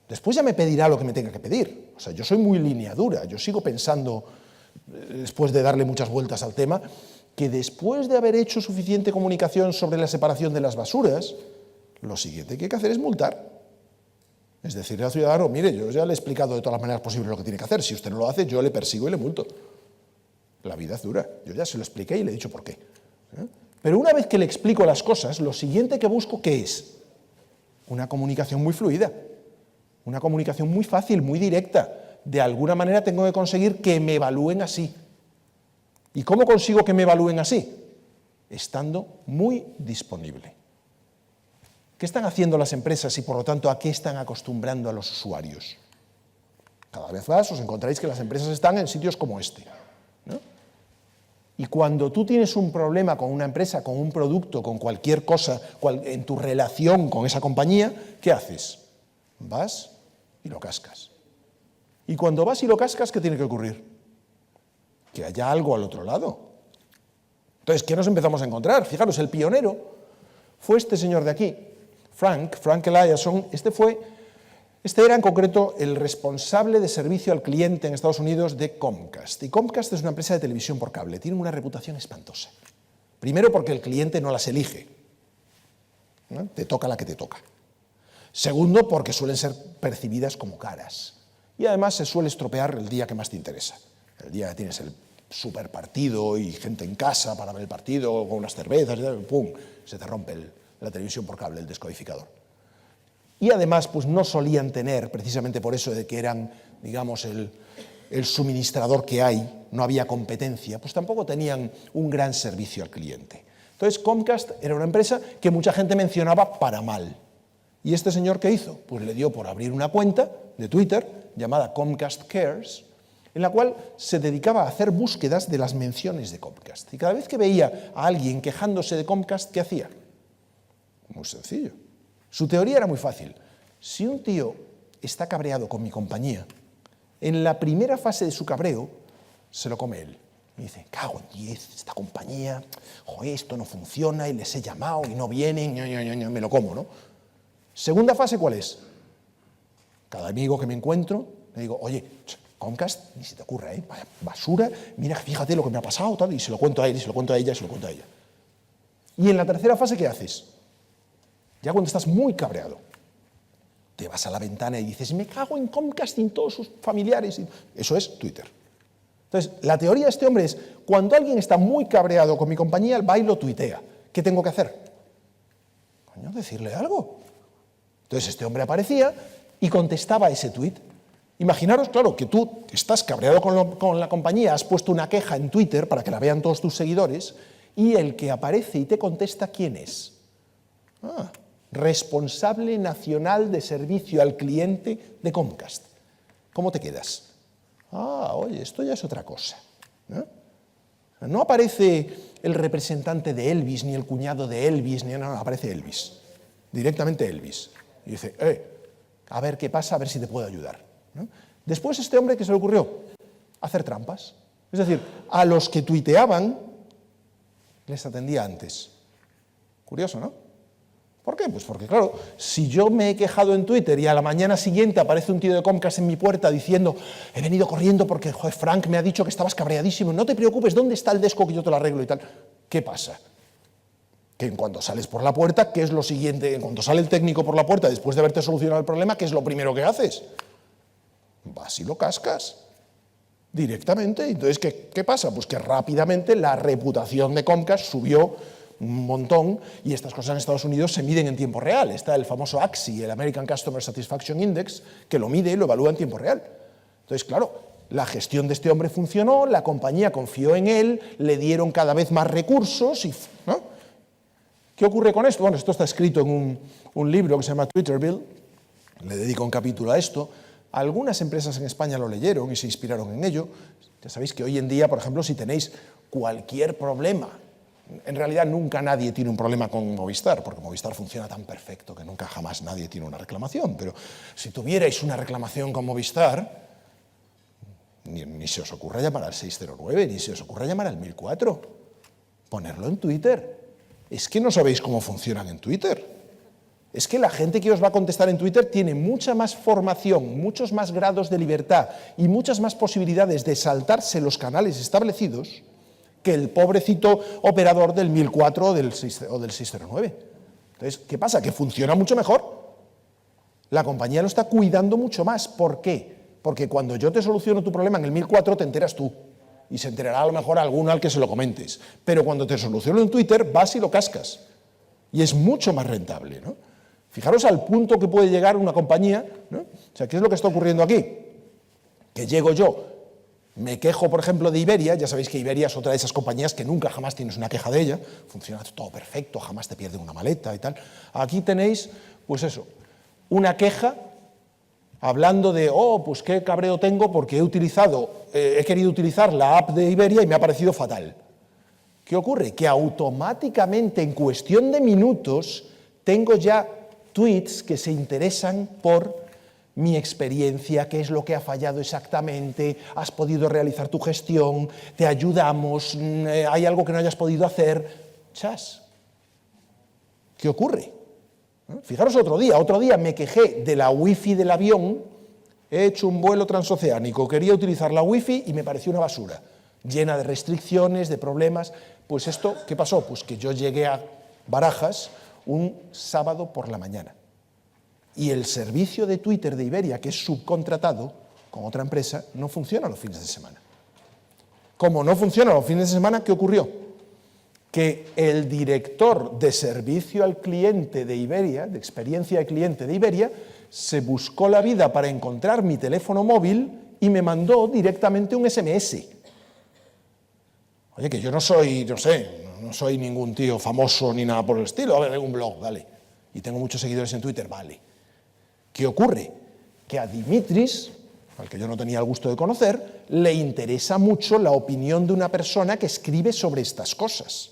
Después ya me pedirá lo que me tenga que pedir. O sea, yo soy muy línea dura, yo sigo pensando, después de darle muchas vueltas al tema, que después de haber hecho suficiente comunicación sobre la separación de las basuras, lo siguiente que hay que hacer es multar. Es decirle al ciudadano, mire, yo ya le he explicado de todas las maneras posibles lo que tiene que hacer, si usted no lo hace, yo le persigo y le multo. La vida es dura, yo ya se lo expliqué y le he dicho por qué. Pero una vez que le explico las cosas, lo siguiente que busco, ¿qué es? Una comunicación muy fluida, una comunicación muy fácil, muy directa. De alguna manera tengo que conseguir que me evalúen así. ¿Y cómo consigo que me evalúen así? Estando muy disponible. ¿Qué están haciendo las empresas y, por lo tanto, a qué están acostumbrando a los usuarios? Cada vez más os encontraréis que las empresas están en sitios como este, ¿no? Y cuando tú tienes un problema con una empresa, con un producto, con cualquier cosa, en tu relación con esa compañía, ¿qué haces? Vas y lo cascas. Y cuando vas y lo cascas, ¿qué tiene que ocurrir? Que haya algo al otro lado. Entonces, ¿qué nos empezamos a encontrar? Fijaros, el pionero fue este señor de aquí, Frank Eliasson. Este fue Este era en concreto el responsable de servicio al cliente en Estados Unidos de Comcast. Y Comcast es una empresa de televisión por cable, tiene una reputación espantosa. Primero porque el cliente no las elige, ¿no? Te toca la que te toca. Segundo porque suelen ser percibidas como caras. Y además se suele estropear el día que más te interesa. El día que tienes el super partido y gente en casa para ver el partido con unas cervezas, ¡pum!, se te rompe la televisión por cable, el descodificador. Y además pues no solían tener, precisamente por eso de que eran, digamos, el suministrador que hay, no había competencia, pues tampoco tenían un gran servicio al cliente. Entonces Comcast era una empresa que mucha gente mencionaba para mal. ¿Y este señor qué hizo? Pues le dio por abrir una cuenta de Twitter llamada Comcast Cares, en la cual se dedicaba a hacer búsquedas de las menciones de Comcast. Y cada vez que veía a alguien quejándose de Comcast, ¿qué hacía? Muy sencillo. Su teoría era muy fácil. Si un tío está cabreado con mi compañía, en la primera fase de su cabreo se lo come él. Y dice, cago en 10, esta compañía, joder, esto no funciona y les he llamado y no vienen, me lo como, ¿no? Segunda fase, ¿cuál es? Cada amigo que me encuentro, le digo, oye, Comcast, ni se te ocurra, vaya basura, mira, fíjate lo que me ha pasado, tal, y se lo cuento a él, y se lo cuento a ella, y se lo cuento a ella. Y en la tercera fase, ¿qué haces? Ya cuando estás muy cabreado, te vas a la ventana y dices, me cago en Comcast y en todos sus familiares. Eso es Twitter. Entonces, la teoría de este hombre es, cuando alguien está muy cabreado con mi compañía, el va y lo tuitea. ¿Qué tengo que hacer? Coño, decirle algo. Entonces, este hombre aparecía y contestaba ese tuit. Imaginaros, claro, que tú estás cabreado con la compañía, has puesto una queja en Twitter para que la vean todos tus seguidores, y el que aparece y te contesta, ¿quién es? Responsable nacional de servicio al cliente de Comcast. ¿Cómo te quedas? Oye, esto ya es otra cosa, ¿no? No aparece el representante de Elvis, ni el cuñado de Elvis, no, aparece Elvis, directamente Elvis. Y dice, a ver qué pasa, a ver si te puedo ayudar, ¿no? Después este hombre, ¿qué se le ocurrió? Hacer trampas. Es decir, a los que tuiteaban les atendía antes. Curioso, ¿no? ¿Por qué? Pues porque, claro, si yo me he quejado en Twitter y a la mañana siguiente aparece un tío de Comcast en mi puerta diciendo, he venido corriendo porque joder, Frank me ha dicho que estabas cabreadísimo, no te preocupes, ¿dónde está el desco que yo te lo arreglo y tal? ¿Qué pasa? Que en cuanto sales por la puerta, ¿qué es lo siguiente? En cuanto sale el técnico por la puerta, después de haberte solucionado el problema, ¿qué es lo primero que haces? Vas y lo cascas directamente. Entonces, ¿qué pasa? Pues que rápidamente la reputación de Comcast subió un montón, y estas cosas en Estados Unidos se miden en tiempo real. Está el famoso ACSI, el American Customer Satisfaction Index, que lo mide y lo evalúa en tiempo real. Entonces, claro, la gestión de este hombre funcionó, la compañía confió en él, le dieron cada vez más recursos, ¿no? ¿Qué ocurre con esto? Bueno, esto está escrito en un libro que se llama Twitterville, le dedico un capítulo a esto. Algunas empresas en España lo leyeron y se inspiraron en ello. Ya sabéis que hoy en día, por ejemplo, si tenéis cualquier problema, en realidad nunca nadie tiene un problema con Movistar, porque Movistar funciona tan perfecto que nunca jamás nadie tiene una reclamación. Pero si tuvierais una reclamación con Movistar, ni se os ocurra llamar al 609, ni se os ocurra llamar al 1004. Ponerlo en Twitter. Es que no sabéis cómo funcionan en Twitter. Es que la gente que os va a contestar en Twitter tiene mucha más formación, muchos más grados de libertad y muchas más posibilidades de saltarse los canales establecidos que el pobrecito operador del 1004 o del 609. Entonces, ¿qué pasa? Que funciona mucho mejor. La compañía lo está cuidando mucho más. ¿Por qué? Porque cuando yo te soluciono tu problema en el 1004 te enteras tú. Y se enterará a lo mejor alguno al que se lo comentes. Pero cuando te soluciono en Twitter, vas y lo cascas. Y es mucho más rentable, ¿no? Fijaros al punto que puede llegar una compañía, ¿no? O sea, ¿qué es lo que está ocurriendo aquí? Que llego yo, me quejo, por ejemplo, de Iberia. Ya sabéis que Iberia es otra de esas compañías que nunca jamás tienes una queja de ella, funciona todo perfecto, jamás te pierde una maleta y tal. Aquí tenéis, pues eso, una queja hablando de, pues qué cabreo tengo porque he querido utilizar la app de Iberia y me ha parecido fatal. ¿Qué ocurre? Que automáticamente, en cuestión de minutos, tengo ya tweets que se interesan por mi experiencia, qué es lo que ha fallado exactamente, has podido realizar tu gestión, te ayudamos, hay algo que no hayas podido hacer. Chas. ¿Qué ocurre? Fijaros otro día me quejé de la wifi del avión, he hecho un vuelo transoceánico, quería utilizar la wifi y me pareció una basura, llena de restricciones, de problemas. Pues esto, ¿qué pasó? Pues que yo llegué a Barajas un sábado por la mañana y el servicio de Twitter de Iberia, que es subcontratado con otra empresa, no funciona los fines de semana. Como no funciona los fines de semana, ¿qué ocurrió? Que el director de servicio al cliente de Iberia, de experiencia de cliente de Iberia, se buscó la vida para encontrar mi teléfono móvil y me mandó directamente un SMS. Oye, que yo no soy, no soy ningún tío famoso ni nada por el estilo. A ver, tengo un blog, vale. Y tengo muchos seguidores en Twitter, vale. ¿Qué ocurre? Que a Dimitris, al que yo no tenía el gusto de conocer, le interesa mucho la opinión de una persona que escribe sobre estas cosas.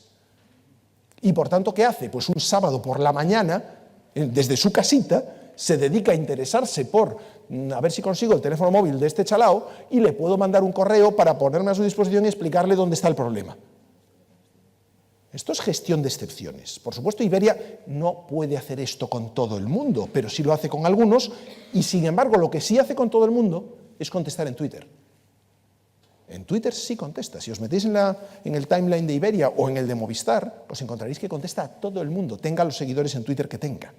Y por tanto, ¿qué hace? Pues un sábado por la mañana, desde su casita, se dedica a interesarse por a ver si consigo el teléfono móvil de este chalao y le puedo mandar un correo para ponerme a su disposición y explicarle dónde está el problema. Esto es gestión de excepciones. Por supuesto, Iberia no puede hacer esto con todo el mundo, pero sí lo hace con algunos y, sin embargo, lo que sí hace con todo el mundo es contestar en Twitter. En Twitter sí contesta. Si os metéis en el timeline de Iberia o en el de Movistar, os encontraréis que contesta a todo el mundo, tenga los seguidores en Twitter que tenga.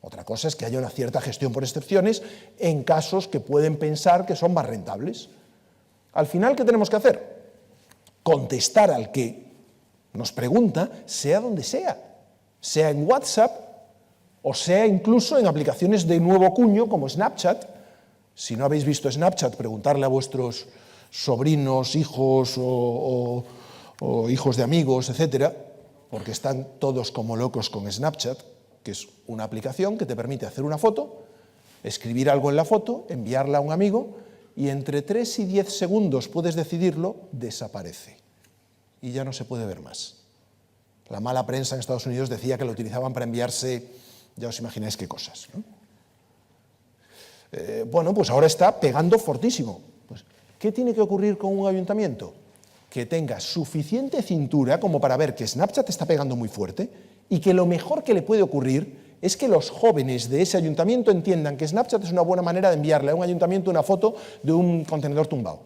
Otra cosa es que haya una cierta gestión por excepciones en casos que pueden pensar que son más rentables. Al final, ¿qué tenemos que hacer? Contestar al que nos pregunta, sea donde sea en WhatsApp o sea incluso en aplicaciones de nuevo cuño como Snapchat. Si no habéis visto Snapchat, preguntarle a vuestros sobrinos, hijos o hijos de amigos, etcétera, porque están todos como locos con Snapchat, que es una aplicación que te permite hacer una foto, escribir algo en la foto, enviarla a un amigo y entre 3 y 10 segundos puedes decidirlo, desaparece y ya no se puede ver más. La mala prensa en Estados Unidos decía que lo utilizaban para enviarse, ya os imagináis qué cosas, ¿no? Bueno, pues ahora está pegando fortísimo. Pues, ¿qué tiene que ocurrir con un ayuntamiento? Que tenga suficiente cintura como para ver que Snapchat está pegando muy fuerte y que lo mejor que le puede ocurrir es que los jóvenes de ese ayuntamiento entiendan que Snapchat es una buena manera de enviarle a un ayuntamiento una foto de un contenedor tumbado,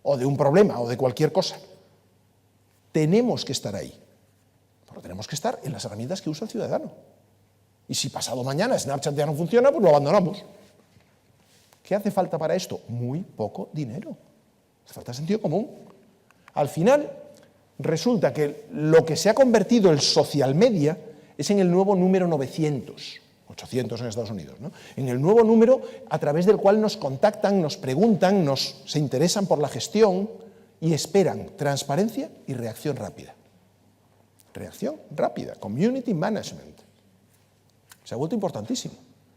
o de un problema, o de cualquier cosa. Tenemos que estar ahí, pero tenemos que estar en las herramientas que usa el ciudadano. Y si pasado mañana Snapchat ya no funciona, pues lo abandonamos. ¿Qué hace falta para esto? Muy poco dinero. Hace falta sentido común. Al final, resulta que lo que se ha convertido el social media es en el nuevo número 900, 800 en Estados Unidos, ¿no? En el nuevo número a través del cual nos contactan, nos preguntan, se interesan por la gestión y esperan transparencia y reacción rápida. Reacción rápida, community management. Se ha vuelto importantísimo.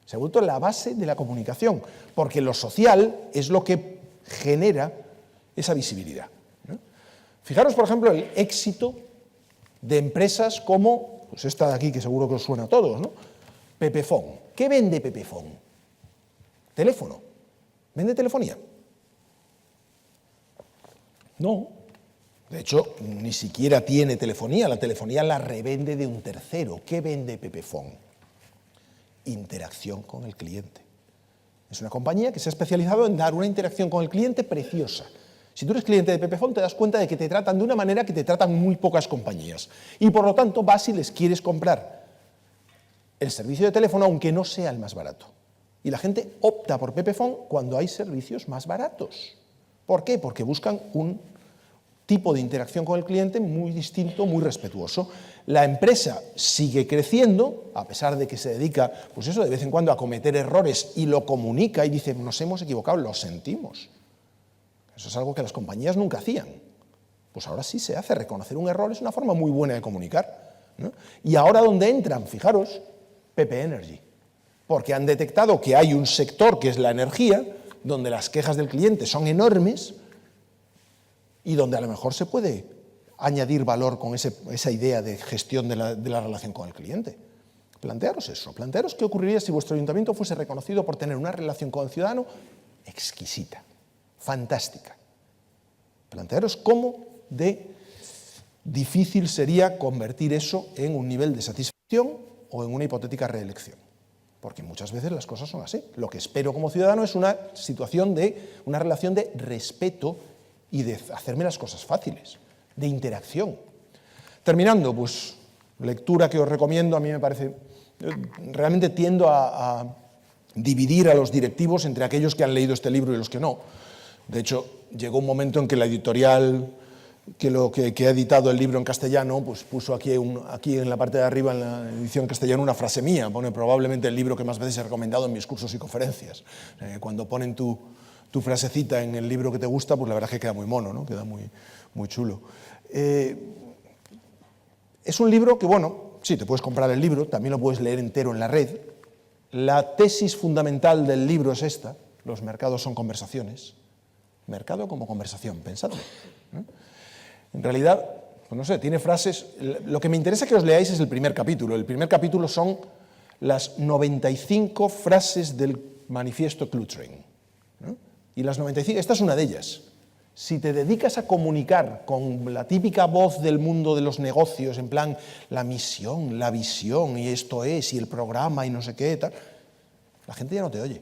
Se ha vuelto la base de la comunicación, porque lo social es lo que genera esa visibilidad, ¿no? Fijaros, por ejemplo, el éxito de empresas como, pues esta de aquí, que seguro que os suena a todos, ¿no? Pepefon. ¿Qué vende Pepefon? Teléfono. ¿Vende telefonía? No. De hecho, ni siquiera tiene telefonía. La telefonía la revende de un tercero. ¿Qué vende Pepefon? Interacción con el cliente. Es una compañía que se ha especializado en dar una interacción con el cliente preciosa. Si tú eres cliente de Pepefon, te das cuenta de que te tratan de una manera que te tratan muy pocas compañías. Y por lo tanto, vas y les quieres comprar el servicio de teléfono, aunque no sea el más barato. Y la gente opta por Pepefon cuando hay servicios más baratos. ¿Por qué? Porque buscan un tipo de interacción con el cliente muy distinto, muy respetuoso. La empresa sigue creciendo, a pesar de que se dedica, pues eso, de vez en cuando a cometer errores y lo comunica y dice, nos hemos equivocado, lo sentimos. Eso es algo que las compañías nunca hacían. Pues ahora sí se hace. Reconocer un error es una forma muy buena de comunicar, ¿no? Y ahora donde entran, fijaros, PP Energy, porque han detectado que hay un sector que es la energía, donde las quejas del cliente son enormes y donde a lo mejor se puede añadir valor con esa idea de gestión de la relación con el cliente. Plantearos eso, plantearos qué ocurriría si vuestro ayuntamiento fuese reconocido por tener una relación con el ciudadano exquisita, fantástica. Plantearos cómo de difícil sería convertir eso en un nivel de satisfacción o en una hipotética reelección. Porque muchas veces las cosas son así. Lo que espero como ciudadano es una relación de respeto y de hacerme las cosas fáciles, de interacción. Terminando, pues, lectura que os recomiendo, a mí me parece, realmente tiendo a dividir a los directivos entre aquellos que han leído este libro y los que no. De hecho, llegó un momento en que la editorial que ha editado el libro en castellano, pues puso aquí en la parte de arriba, en la edición castellana, una frase mía. Pone probablemente el libro que más veces he recomendado en mis cursos y conferencias. Cuando ponen tu frasecita en el libro que te gusta, pues la verdad es que queda muy mono, ¿no? Queda muy, muy chulo. Es un libro que, bueno, sí, te puedes comprar el libro, también lo puedes leer entero en la red. La tesis fundamental del libro es esta: los mercados son conversaciones. Mercado como conversación, pensadlo. En realidad, pues no sé, tiene frases. Lo que me interesa que os leáis es el primer capítulo. El primer capítulo son las 95 frases del manifiesto Cluttering. Y las 95, esta es una de ellas. Si te dedicas a comunicar con la típica voz del mundo de los negocios, en plan la misión, la visión, y esto es, y el programa, y no sé qué, tal, la gente ya no te oye.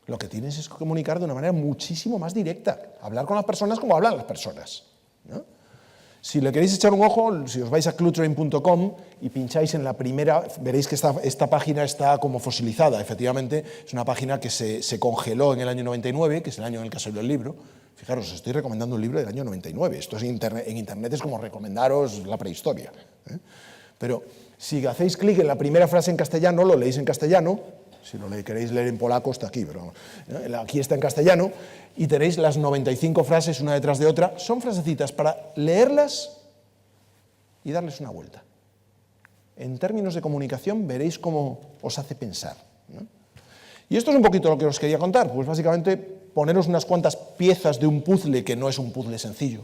Lo que tienes es que comunicar de una manera muchísimo más directa, hablar con las personas como hablan las personas, ¿no? Si le queréis echar un ojo, si os vais a cluttering.com y pincháis en la primera, veréis que esta página está como fosilizada. Efectivamente, es una página que se congeló en el año 99, que es el año en el que salió el libro. Fijaros, os estoy recomendando un libro del año 99. Esto es en Internet es como recomendaros la prehistoria, ¿eh? Pero si hacéis clic en la primera frase en castellano, lo leéis en castellano. Si lo queréis leer en polaco, está aquí, pero aquí está en castellano, y tenéis las 95 frases una detrás de otra. Son frasecitas para leerlas y darles una vuelta. En términos de comunicación veréis cómo os hace pensar, ¿no? Y esto es un poquito lo que os quería contar, pues básicamente poneros unas cuantas piezas de un puzzle que no es un puzzle sencillo,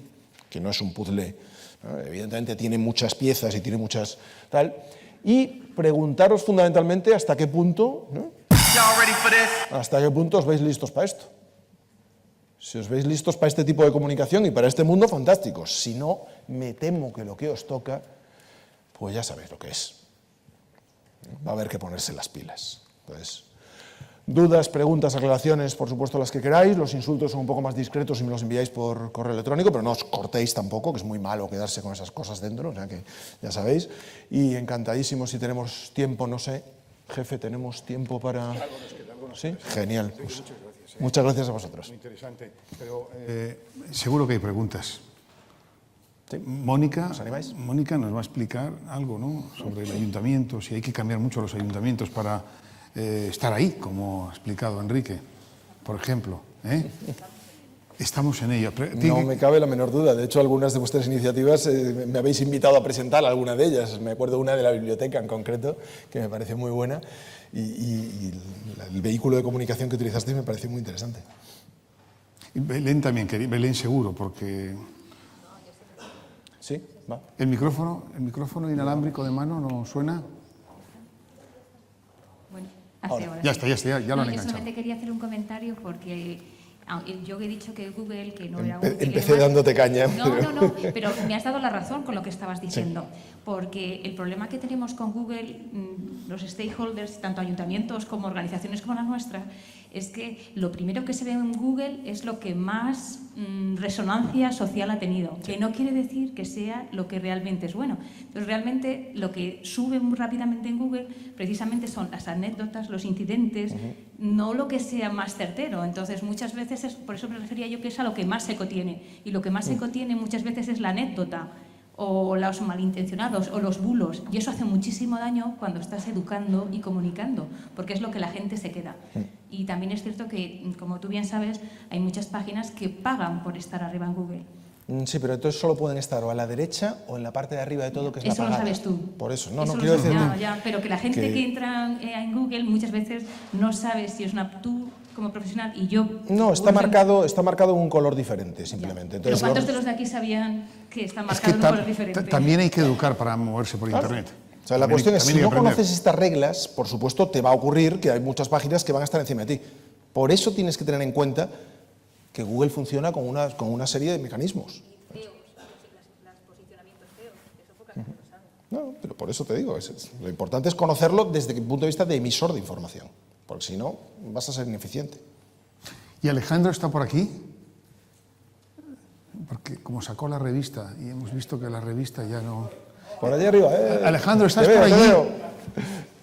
que no es un puzzle, ¿no? Evidentemente tiene muchas piezas y tiene muchas tal, y preguntaros fundamentalmente hasta qué punto, ¿no? Hasta qué punto os veis listos para esto. Si os veis listos para este tipo de comunicación y para este mundo, fantástico. Si no, me temo que lo que os toca, pues ya sabéis lo que es. Va a haber que ponerse las pilas. Entonces, dudas, preguntas, aclaraciones, por supuesto las que queráis. Los insultos son un poco más discretos si me los enviáis por correo electrónico, pero no os cortéis tampoco, que es muy malo quedarse con esas cosas dentro, o sea que ya sabéis. Y encantadísimo si tenemos tiempo, no sé, jefe, ¿tenemos tiempo para...? ¿Sí? Genial. Pues, muchas gracias a vosotros. Muy interesante, pero seguro que hay preguntas. ¿Sí? Mónica, ¿Os animáis? Mónica nos va a explicar algo, ¿no?, sobre el ayuntamiento, si hay que cambiar mucho los ayuntamientos para estar ahí, como ha explicado Enrique, por ejemplo, ¿eh? Estamos en ello. No me cabe la menor duda. De hecho, algunas de vuestras iniciativas me habéis invitado a presentar alguna de ellas. Me acuerdo una de la biblioteca en concreto, que me pareció muy buena, y el vehículo de comunicación que utilizasteis me pareció muy interesante. Y Belén también, Belén seguro, porque... ¿Sí? ¿Va? ¿El micrófono inalámbrico de mano no suena? Bueno, ahora. Ya está, ya lo han Yo enganchado. solamente quería hacer un comentario porque yo he dicho que Google, que no era Google... Empecé dándote caña. No, pero me has dado la razón con lo que estabas diciendo, porque el problema que tenemos con Google, los stakeholders, tanto ayuntamientos como organizaciones como la nuestra, es que lo primero que se ve en Google es lo que más resonancia social ha tenido, que no quiere decir que sea lo que realmente es bueno. Entonces, realmente lo que sube muy rápidamente en Google precisamente son las anécdotas, los incidentes, no lo que sea más certero. Entonces, muchas veces, por eso me refería yo que es a lo que más eco tiene, y lo que más eco tiene muchas veces es la anécdota, o los malintencionados, o los bulos, y eso hace muchísimo daño cuando estás educando y comunicando, porque es lo que la gente se queda. Y también es cierto que, como tú bien sabes, hay muchas páginas que pagan por estar arriba en Google. Sí, pero entonces solo pueden estar o a la derecha o en la parte de arriba de todo, que es la pagada. Eso lo sabes tú. Por eso, no Eso quiero decir... Ya, pero que la gente que entra en Google muchas veces no sabe si es tú como profesional y yo... No, está marcado en un color diferente, simplemente. Entonces, pero ¿cuántos de los de aquí sabían que está marcado en un color diferente? También hay que educar para moverse por Internet. O sea, la cuestión es, si no conoces estas reglas, por supuesto, te va a ocurrir que hay muchas páginas que van a estar encima de ti. Por eso tienes que tener en cuenta que Google funciona con una serie de mecanismos. No, pero por eso te digo, lo importante es conocerlo desde el punto de vista de emisor de información, porque si no, vas a ser ineficiente. ¿Y Alejandro está por aquí? Porque como sacó la revista y hemos visto que la revista ya no... Por allí arriba, Alejandro, ¿estás te veo, por te allí? veo.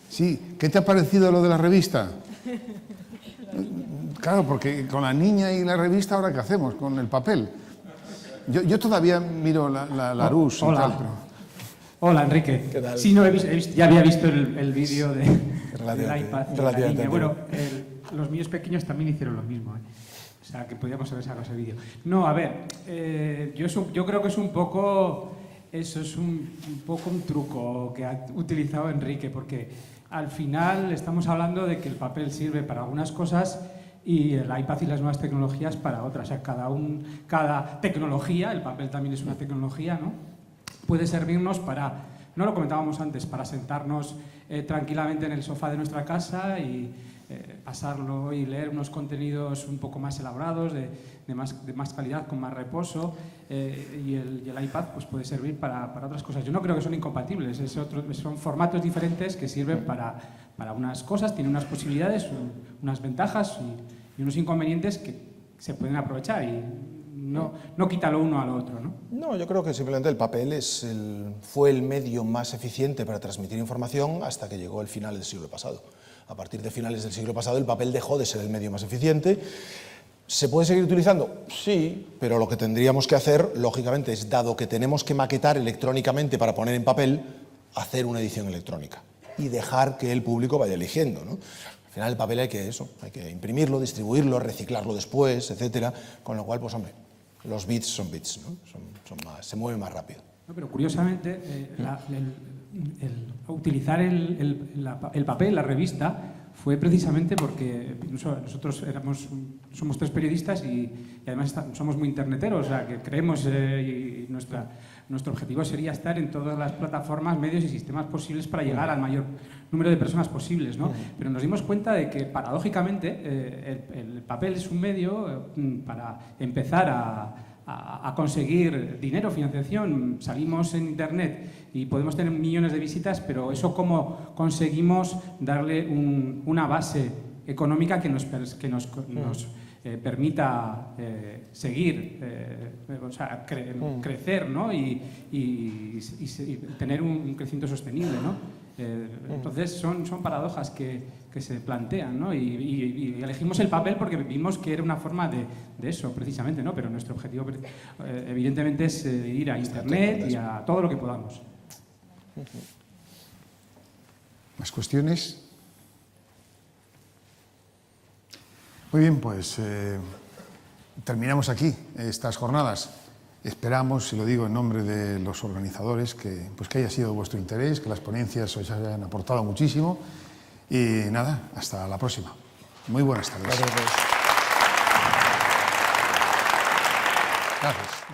Sí, ¿qué te ha parecido lo de la revista? Claro, porque con la niña y la revista, ¿ahora qué hacemos? Con el papel. Yo todavía miro la Larousse y Hola. tal, pero... Hola, Enrique. ¿Qué tal? Sí, no, ya había visto el vídeo del Relativamente- iPad. de la relativamente niña. Bueno, antiguo. los míos pequeños también hicieron lo mismo. O sea, que podíamos haber sacado ese vídeo. No, a ver, yo creo que es un poco... Eso es un poco un truco que ha utilizado Enrique, porque al final estamos hablando de que el papel sirve para algunas cosas y el iPad y las nuevas tecnologías para otras. O sea, cada tecnología, el papel también es una tecnología, ¿no? Puede servirnos para, no lo comentábamos antes, para sentarnos tranquilamente en el sofá de nuestra casa y pasarlo y leer unos contenidos un poco más elaborados, de más calidad, con más reposo, y el iPad pues, puede servir para otras cosas. Yo no creo que son incompatibles, son formatos diferentes que sirven para unas cosas, tienen unas posibilidades, unas ventajas y unos inconvenientes que se pueden aprovechar y no quita lo uno a lo otro, ¿no? No, yo creo que simplemente el papel fue el medio más eficiente para transmitir información hasta que llegó el final del siglo pasado. A partir de finales del siglo pasado el papel dejó de ser el medio más eficiente. ¿Se puede seguir utilizando? Sí, pero lo que tendríamos que hacer, lógicamente, es, dado que tenemos que maquetar electrónicamente para poner en papel, hacer una edición electrónica y dejar que el público vaya eligiendo, ¿no? Al final el papel hay que imprimirlo, distribuirlo, reciclarlo después, etcétera, con lo cual, pues hombre, los bits son bits, ¿no? Se mueven más rápido. No, pero curiosamente, utilizar el papel, la revista, fue precisamente porque nosotros somos tres periodistas y además somos muy interneteros, o sea, que creemos y nuestro objetivo sería estar en todas las plataformas, medios y sistemas posibles para llegar al mayor número de personas posibles, ¿no? Pero nos dimos cuenta de que, paradójicamente, el papel es un medio para empezar a conseguir dinero, financiación. Salimos en Internet y podemos tener millones de visitas, pero eso cómo conseguimos darle una base económica que nos permita seguir, o sea, crecer, ¿no? y tener un crecimiento sostenible, ¿no? Entonces son paradojas que se plantean, ¿no? Y elegimos el papel porque vimos que era una forma de eso, precisamente, ¿no? Pero nuestro objetivo, evidentemente, es ir a Internet y a todo lo que podamos. ¿Más cuestiones? Muy bien, pues terminamos aquí estas jornadas. Esperamos, y lo digo en nombre de los organizadores, que haya sido de vuestro interés, que las ponencias os hayan aportado muchísimo. Y nada, hasta la próxima. Muy buenas tardes. Gracias. Gracias.